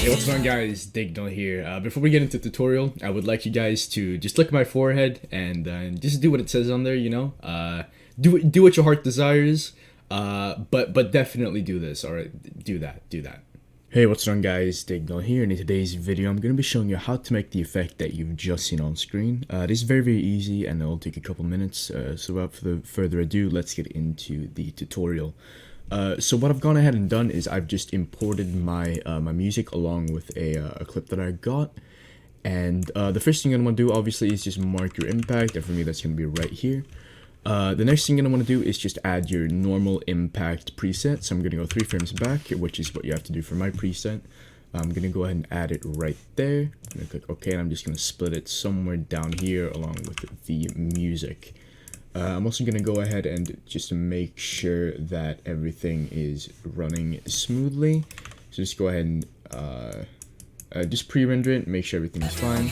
Hey, what's going on, guys? Dignal here. Before we get into the tutorial, I would like you guys to just look at my forehead and just do what it says on there, you know? Do what your heart desires, but definitely do this, alright? Do that. Hey, what's going on, guys? Dignal here, and in today's video, I'm going to be showing you how to make the effect that you've just seen on screen. This is very easy, and it'll take a couple minutes, so without further ado, let's get into the tutorial. So what I've gone ahead and done is I've just imported my my music along with a clip that I got, and the first thing I'm going to do obviously is just mark your impact, and for me that's going to be right here. The next thing I'm going to do is just add your normal impact preset, so I'm going to go 3 frames back, which is what you have to do for my preset. I'm going to go ahead and add it right there. I'm going to click OK, and I'm just going to split it somewhere down here along with the music. I'm also going to go ahead and just make sure that everything is running smoothly. So just go ahead and just pre-render it, make sure everything is fine.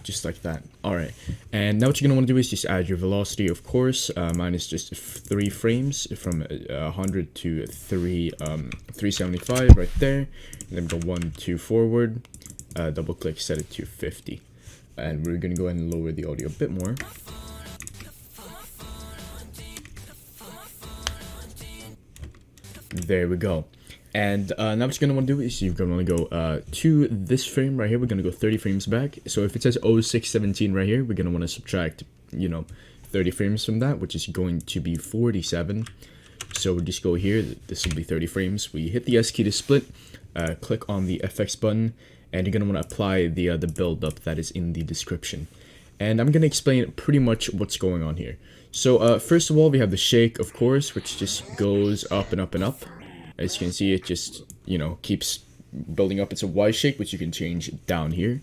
Just like that. Alright, and now what you're going to want to do is just add your velocity, of course. Mine is just 3 frames from 100 to 375 right there. And then go 1, 2 forward, double click, set it to 50. And we're going to go ahead and lower the audio a bit more. There we go. And now what you're going to want to do is you're going to want to go to this frame right here. We're going to go 30 frames back. So if it says 0617 right here, we're going to want to subtract, 30 frames from that, which is going to be 47. So we just go here. This will be 30 frames. We hit the S key to split, click on the FX button, and you're going to want to apply the build-up that is in the description. And I'm going to explain pretty much what's going on here. So first of all, we have the shake, of course, which just goes up and up and up. As you can see, it just, keeps building up. It's a Y shake, which you can change down here.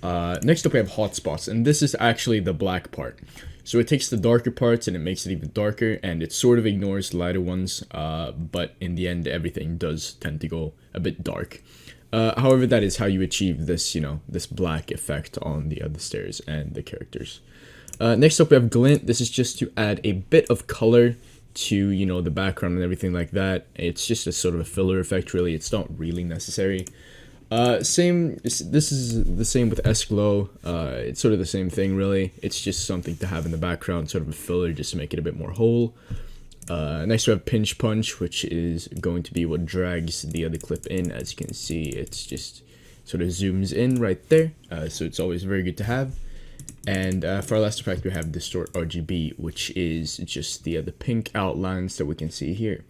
Next up, we have hotspots, and this is actually the black part. So it takes the darker parts and it makes it even darker, and it sort of ignores the lighter ones, but in the end, everything does tend to go a bit dark. However, that is how you achieve this, this black effect on the other stairs and the characters. Next up, we have Glint. This is just to add a bit of color to, the background and everything like that. It's just a sort of a filler effect, really. It's not really necessary. This is the same with Zqoh. It's sort of the same thing, really. It's just something to have in the background, sort of a filler, just to make it a bit more whole. Next we have pinch punch, which is going to be what drags the other clip in. As you can see, it's just sort of zooms in right there, so it's always very good to have. And for our last effect, we have Distort Rgb, which is just the pink outlines that we can see here.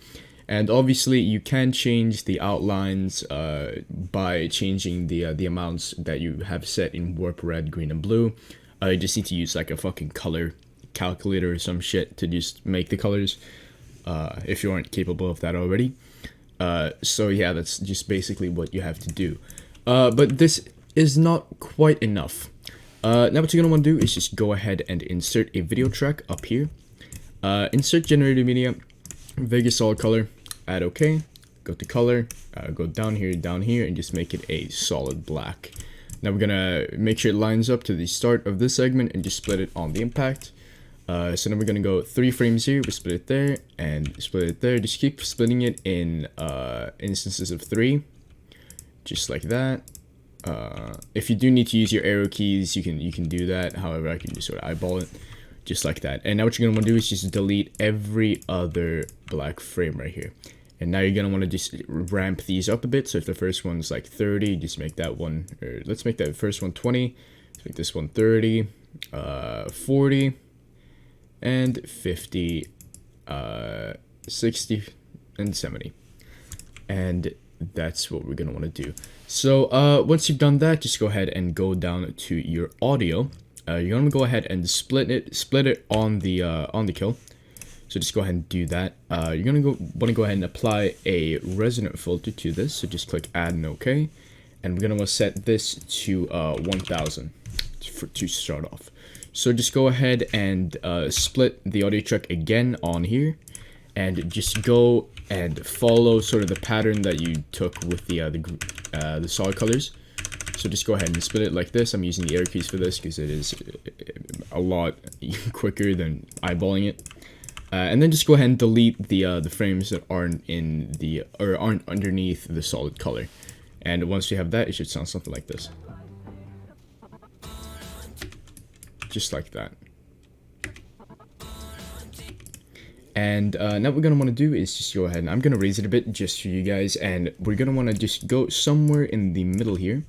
And obviously you can change the outlines by changing the amounts that you have set in warp, red, green, and blue. You just need to use like a fucking color calculator or some shit to just make the colors, if you aren't capable of that already. So yeah, that's just basically what you have to do. But this is not quite enough. Now what you're going to want to do is just go ahead and insert a video track up here. Insert generated media, Vegas solid color, add OK, go to color, go down here, and just make it a solid black. Now we're going to make sure it lines up to the start of this segment and just split it on the impact. So now we're going to go 3 frames here, we split it there, and split it there. Just keep splitting it in instances of 3, just like that. If you do need to use your arrow keys, you can do that. However, I can just sort of eyeball it, just like that. And now what you're going to want to do is just delete every other black frame right here. And now you're going to want to just ramp these up a bit. So if the first one's like 30, just make that one, or let's make that first one 20. Let's make this one 30, 40, and 50, 60, and 70. And that's what we're going to want to do. So once you've done that, just go ahead and go down to your audio. You're going to go ahead and split it on the kill. So just go ahead and do that. You're going to want to go ahead and apply a resonant filter to this. So just click add and OK. And we're going to want to set this to 1000 to start off. So just go ahead and split the audio track again on here, and just go and follow sort of the pattern that you took with the solid colors. So just go ahead and split it like this. I'm using the arrow keys for this because it is a lot quicker than eyeballing it. And then just go ahead and delete the frames that aren't aren't underneath the solid color. And once you have that, it should sound something like this. Just like that. And now what we're going to want to do is just go ahead and I'm going to raise it a bit just for you guys. And we're going to want to just go somewhere in the middle here.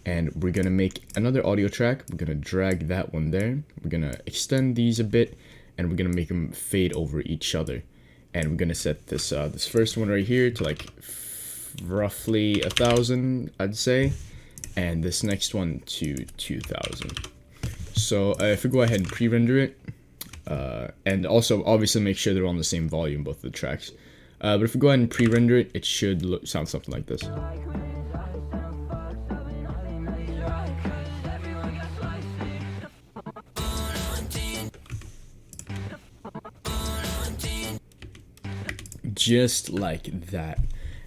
And we're going to make another audio track. We're going to drag that one there. We're going to extend these a bit. And we're going to make them fade over each other. And we're going to set this this first one right here to like roughly 1,000, I'd say. And this next one to 2,000. So if we go ahead and pre-render it. And also obviously make sure they're on the same volume, both of the tracks. But if we go ahead and pre-render it, it should sound something like this. Just like that.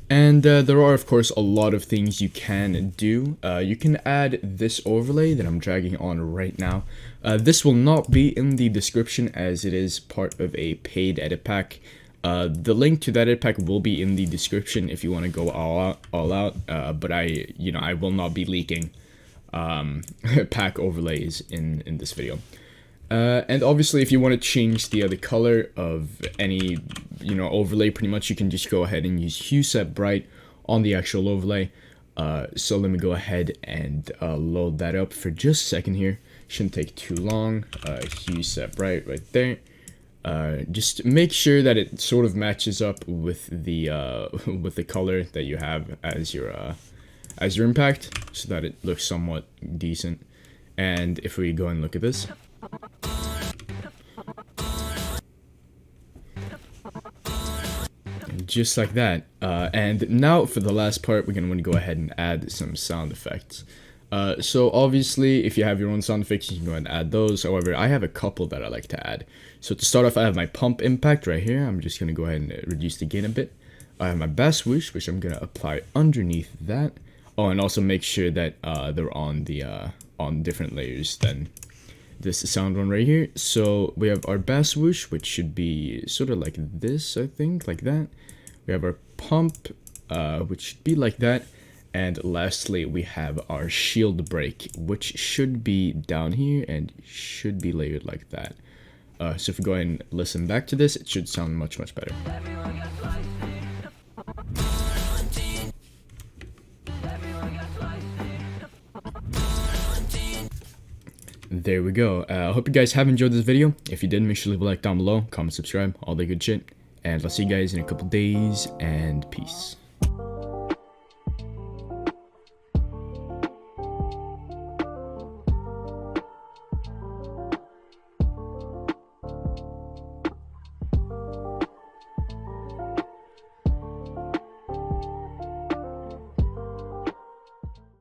And there are of course a lot of things you can do. You can add this overlay that I'm dragging on right now. This will not be in the description as it is part of a paid edit pack. The link to that edit pack will be in the description if you want to go all out. But I will not be leaking pack overlays in this video. And obviously if you want to change the color of any overlay, pretty much you can just go ahead and use hue set bright on the actual overlay. So let me go ahead and load that up for just a second here. Shouldn't take too long. Hue set bright right there. Just make sure that it sort of matches up with the color that you have as your impact, so that it looks somewhat decent. And if we go and look at this, just like that. And now for the last part, we're going to want to go ahead and add some sound effects. So obviously if you have your own sound effects, you can go ahead and add those. However, I have a couple that I like to add. So to start off, I have my pump impact right here. I'm just going to go ahead and reduce the gain a bit. I have my bass swoosh, which I'm going to apply underneath that. Oh, and also make sure that they're on on different layers than this sound one right here. So we have our bass swoosh, which should be sort of like this, I think, like that. We have our pump, which should be like that. And lastly, we have our shield break, which should be down here and should be layered like that. So if we go ahead and listen back to this, it should sound much, much better. There we go. I hope you guys have enjoyed this video. If you did, make sure to leave a like down below, comment, subscribe, all that good shit. And I'll see you guys in a couple days, and peace.